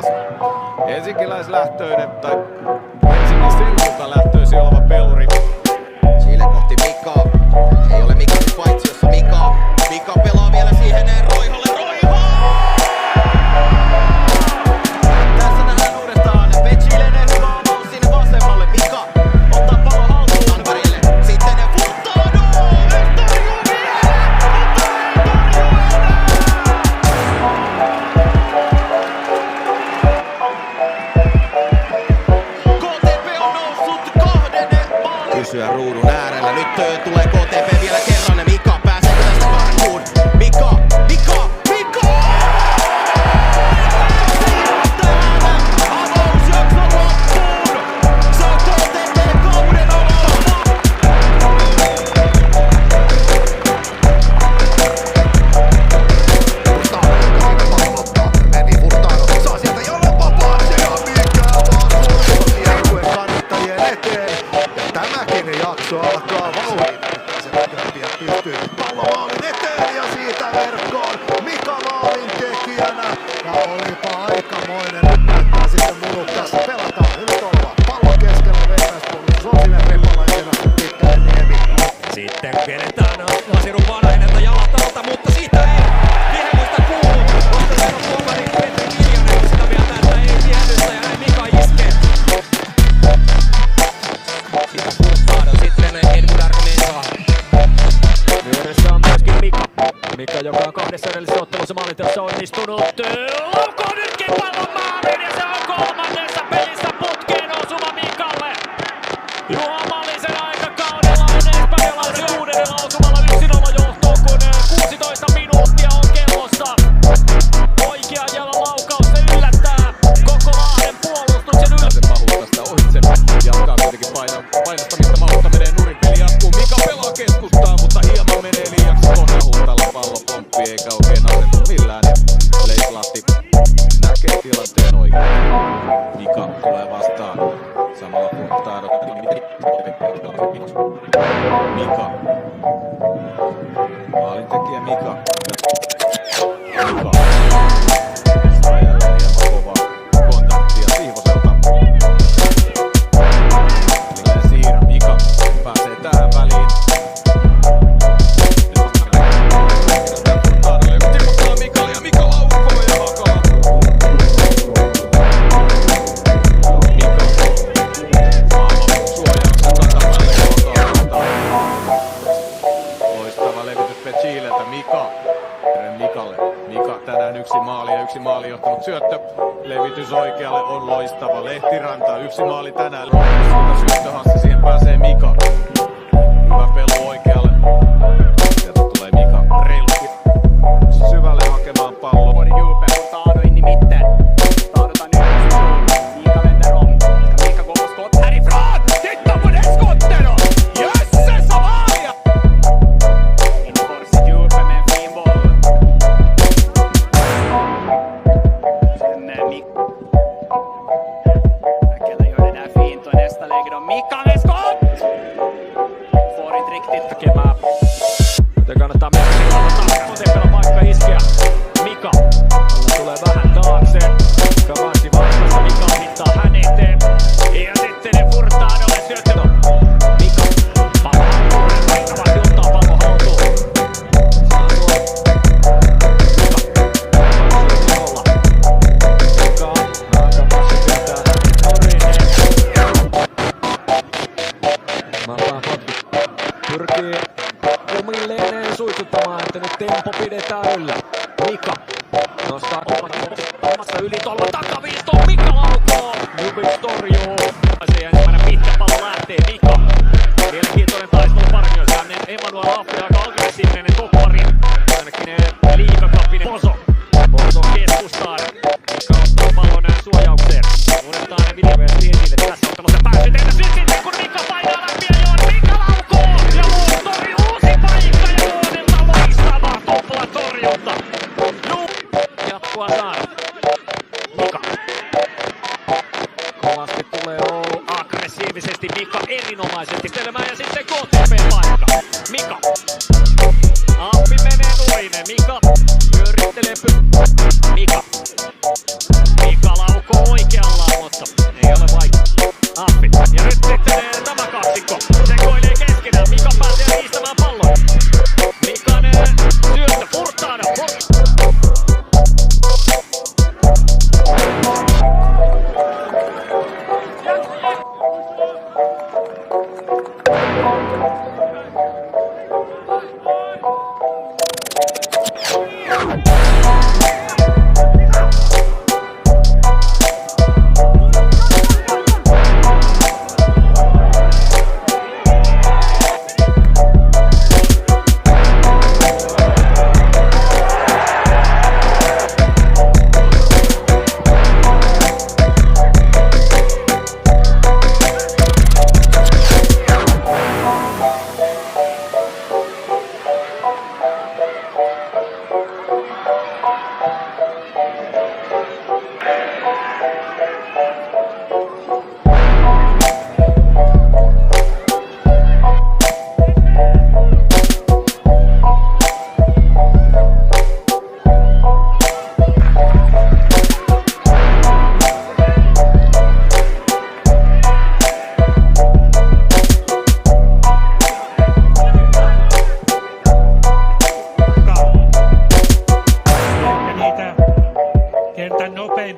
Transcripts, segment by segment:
taas helsinkiläislähtöinen tai Helsingin seudulta lähtöisin oleva peluri. Chile kohti Mikaa. Ei ole Mika paitsi jossa Mika. Mika pelaa vielä siihen Roiholle. Roiho! Tässä nähdään uudestaan Chilen hyvä avaus sinne vasemmalle. Mika ottaa pallon haltuun Tanverille. Sitten Furtado! KTP on noussut 2. maali. Pysyä ruudun äärellä. Nyt tulee KTP vielä kerran. Mika pääseekö tästä karkuun? Mika! Mika! Mika! Avausjakso loppuun! Se on KTP kauden aloittama! Meni Furtado. Saa sieltä jollain vapaasti ja Mika vastuussa joukkueen kannattajien eteen. Ja tämäkin jakso alkaa vauhdin. Se näköpiä pystyy pallomaalin eteen ja siitä verkkoon. Mika maalin tekijänä. Ja olipa aikamoinen. Näyttää sitten Murukasta. Pelataan Hyltolva. Pallon keskellä vetäispuolustus on sinne Repalaisena. Pitkäinen Niemi. Sitten vedetään Nasiru Vanhainelta jalat alta, mutta siitä ei viehemusta kuulu. Vastaisen tuomari Petri Viljanen on sitä mieltä, että ei viehetystä ja näin Mika iskee. Siitä Furtado sitten Edmund Armensaa. Vieressä on myöskin Mika. Mika, joka on 2 edellisessä ottelussa maalinteossa onnistunut. Laukoo nytkin pallon maaliin ja se on 3. pelissä putkeen osuma Mikalle. Juha Malisen aikakaudella on espanjalaisen 6. lausumalla 1-0 johtoon, kun 16 minuuttia on kellossa. Oikean jalan laukaus, se yllättää koko Lahden puolustuksen Sen mahutasta ohitse. Jatkaa kuitenkin painostamista. Mahutta menee nurin. Peli jatkuu. Mika pelaa keskustaa, mutta hieman menee liiaksi tuonne Huhtalla. Pallo pomppii eikä oikein asetu millään. Leislahti näkee tilanteen oikein. Mika tulee vastaan. Samalla Furtado. Mika. Maalintekijä Mika. Mika. Saa jälleen hieman kovaa kontaktia Sihvoselta. Eli siirrä Mika pääsee tähän väliin. Tiputtaa Mikalle ja Mika laukoo ja makaa. Mika. Maalla suojauksen takapäälle kohtaa. Loistava levitys Chileltä. Mika. Mikalle. Mika tänään 1 maali ja 1 maali johtanut syöttö. Levitys oikealle on loistava. Lehtiranta 1 maali tänään. Syöttöhassi, siihen pääsee Mika. Hyvä pelu oikealle. Sieltä tulee Mika reilusti syvälle hakemaan palloa. Både djupen och Furtado in i mitten. Furtado tar ner Mika vänder om. Mika går på skott härifrån! Titta på det skottet då! Jösses Amalia! Infors i djupen med en fin boll. Sen Mika. Mäkelä gör det där fint och nästa läge då Mika med skott! Får inte riktigt tekemään. Joten kannattaa mennä silloin takapotepella paikka iskeä. Mika. Tulee vähän taakse. Kavasi vastassa. Mika ohittaa hän eteen. Ja sitten Furtadolle syöttö. Mika. Pallo haltuun. Riittävästi ottaa pallo haltuun. Saa tuo. Mika. Olla. Mika. Haakapassi pitää Norinen. Mallaan potki. Pyrkii omilleen suitsuttamaan, että nyt tempo pidetään yllä. Mika nostaa omassa yli tolva takaviistoon. Mika laukoo. Jubis torjuu. Se ensimmäinen pitkä pallo lähtee. Mika. Mielenkiintoinen taistelu parmioissa. Emanuel Afri aika aggressiivinen toppari. Ainakin liigakappinen Poso. Poso keskustaan. Mika ottaa pallon suojaukseen. Uudestaan ne videoversti esille. Tässä ottelussa päässyt tehdä sitten kun Mika painaa läpi ja joon. Mika laukoo. Ja Luustori uusi paikka ja Luonelta loistava tuplatorjunta. Jatkua saa. Mika. Kovasti tulee Oulu aggressiivisesti. Mika erinomaisesti telemään ja sitten KTP-paikka. Mika. Appi menee nurin. Mika pyörittelee Mika. Mika laukoo.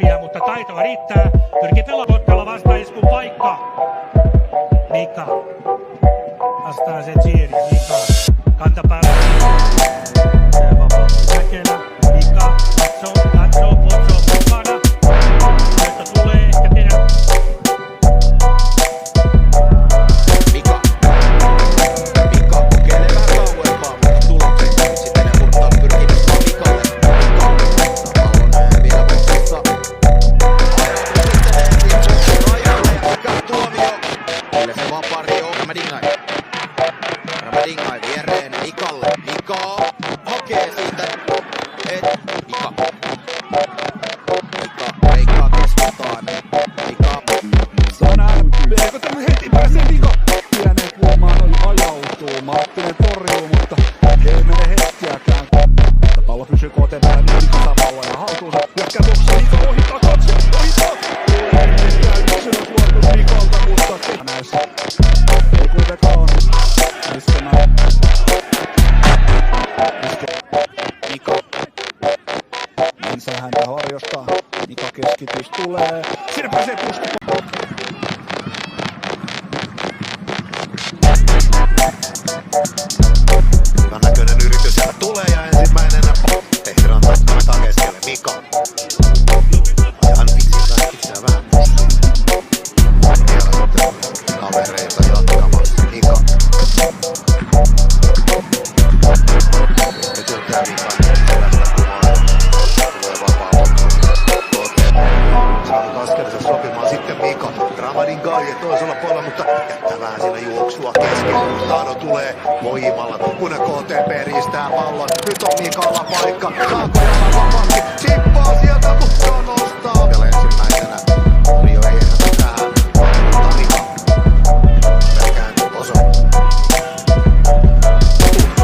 nopea, mutta taitoa riittää. Pyrkii Kotkalla vastaisku paikka. Mika. Vastaa se Chiiri. Mika. Kantapäällä. Mäkelä. Mika. Katsoo. Potso mukana. Syöttö tulee. Ehkä tehdä. Mika kokeilee vähän kauempaa, mutta tulokset nyt sitten ne murtaa pyrkimistä Mikalle. Mika pallon vielä boksissa. Sitten ensin rajalle ja Mika tuomio. Kyllä se vapaari on Ramadingai viereen Mikalle. Mika hakee siitä. Mika leikkaa keskustaan. Mika. Eikö tämän heti pääsee Mika? Pieneen kulmaan ajautuu. Marttinen torjuu, mutta ei mene hetkiäkään. Pallo pysyy KT päällä, niin Mika saa pallon ja haltuunsa. Hyökkää boksissa, Mika ohittaa katse. Yksilön suoritus Mikalta, mutta näissä ei kuitenkaan on. Missä näin? Mika. Mensä häntä harjostaa. Mika keskitys tulee. Siinä pääsee puski. Hyvän näköinen yritys sieltä tulee ja ensimmäinen Lehtiranta antaa keskelle Mika. Ja hän pitsää vähän pussiin. Vielä sitten kavereita jatkamassa Mika. Nyt yrittää Mika selästä kuvaa. Tulee vapaa otto. Saanut askelensa sopimaan sitten Mika. Ramadingai toisella puolella, mutta jättää vähän siinä juoksua kesken. Taano tulee voimalla, kun KTP riistää pallon. Nyt on Mikalla paikka. Saako jalan vapaasti? Chippaa sieltä, mutta nostaa. Vielä ensimmäisenä. Rio ei ennätä tähän. Mutta Mika. Pelkään oso.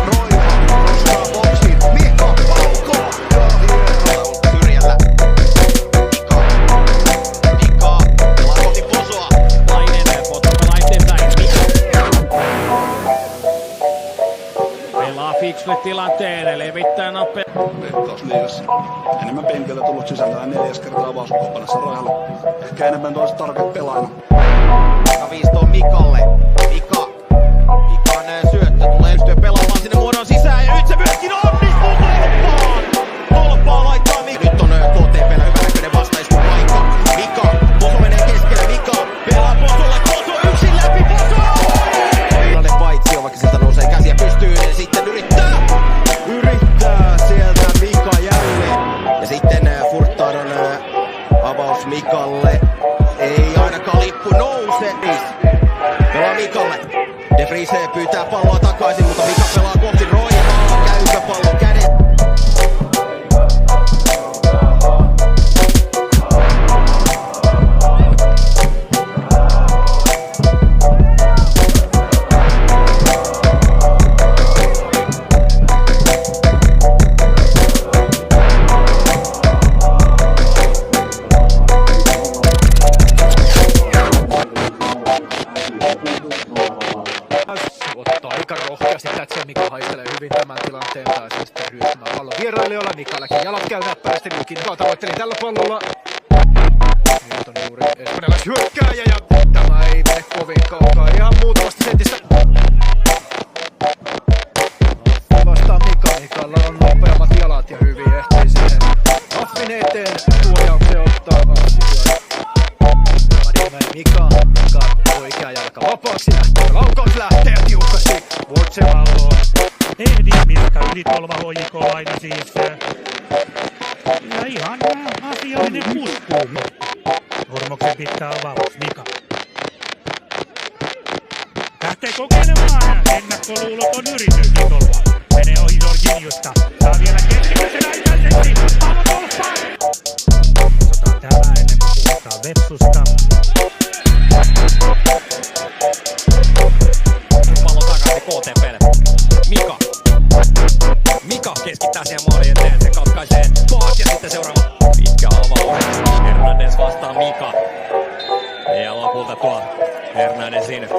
Roima nostaa boksiin. Mika paukoo. Ja hieno. Syrjällä. Mika pelaa kohti Posoa. Laineen potopela eteenpäin. Pelaa fiksulle tilanteen, levittää nopea. Veikkausliigassa. Enemmän penkillä tullut sisältä 4 kertaa avauskopanassa rajalla. Ehkä enemmän toiset tarkat pelaajana. Takaviisto on Mikalle. Mikan syöttö tulee yhtyä pelaamaan sinne muodon sisään ja nyt se myöskin onnistuu tolppaan! Tolppaa laittaa Mika. Nyt on KTP:llä hyvä näköinen vastaiskupaikka. Mika, Poso menee keskelle. Mika pelaa Posolle. Poso yksin läpi. Poso! Tilanne paitsi, vaikka sieltä nousee käsiä pystyyn. Sitten yrittää sieltä Mika jälleen. Ja sitten Furtadon avaus Mikalle. Ei ainakaan lippu nouse. Pelaa Mikalle. De Vriese pyytää palloa takaisin, mutta Mika pelaa kohti Roimaa. Käykö pallo kädet? Ottaa aika rohkeasti Tätsä. Mika haistelee hyvin tämän tilanteen. Pääsee sitten ryöstämään pallon vierailijoilla. Mikallekin jalat käy näppärästi. Nykin tavoitteli tällä pallolla. Nyt on juuri espanjalais hyökkääjä ja tämä ei mene kovin kaukaa. Ihan muutamasta sentistä. Vastaan Mika. Mikalla on nopeammat jalat ja hyvin ehtii siihen Affin eteen. Tuojauksen ottaa Affi. Mika oikea jalka vapaaksi lähtee. Laukaus lähtee tiukasti. Vuotse palloon. Ehdi Miska ylitolvahoikolaina siis. Ja ihan asiallinen puskuun. Hormoksen pitää avaus. Mika. Lähtee kokeilemaan. Ennakkoluuloton yritys Nitolva. Menee ohi Jorginhosta. Saa vielä keskityksen aikaiseksi. Pallo tolppaan. Katsotaan tämä ennen kuin puhutaan Vepsusta. Pallo takaisin KTP:lle. Mika keskittää siihen maalin eteen, se katkaisee paat ja sitten seuraava pitkä avaus. Hernandez vastaa Mika. Ja lopulta tuo Hernandezin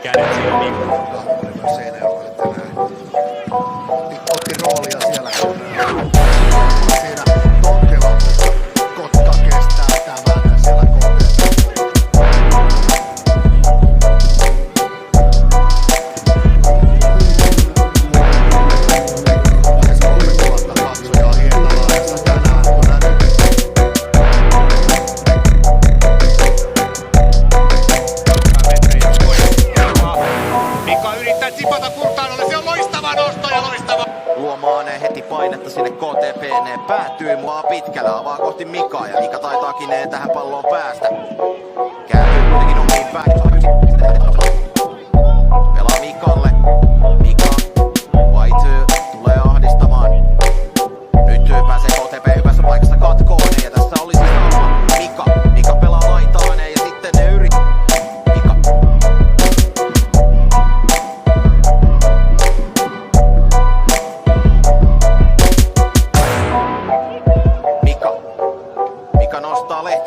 kädet siinä Mika. Oliver Seinäjoki tänään otti roolia siellä, kun siinä Tonkela Kotka kestää. Hakineen tähän palloon päästä. Kääntyy kuitenkin omiin päin.